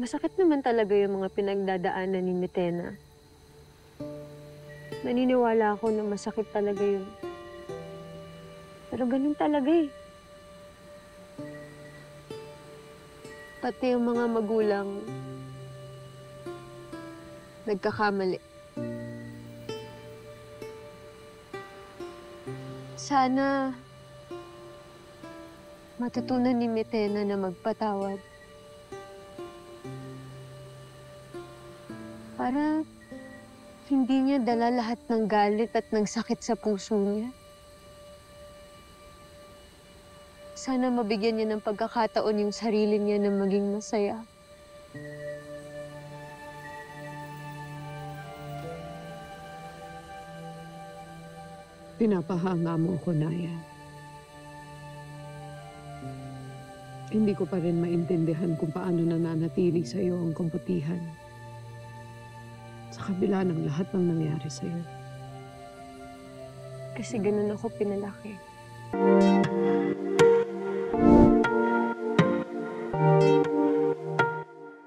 Masakit naman talaga yung mga pinagdadaanan ni Mitena. Naniniwala ako na masakit talaga yun. Pero ganun talaga eh. Pati yung mga magulang nagkakamali. Sana matutunan ni Mitena na magpatawad. Para hindi niya dala lahat ng galit at ng sakit sa puso niya. Sana mabigyan niya ng pagkakataon yung sarili niya na maging masaya. Pinapahanga mo ko, Naya. Hindi ko pa rin maintindihan kung paano nananatili sa iyo ang kabutihan. Sa kabila ng lahat ng nangyari sa iyo. Kasi ganun ako pinalaki.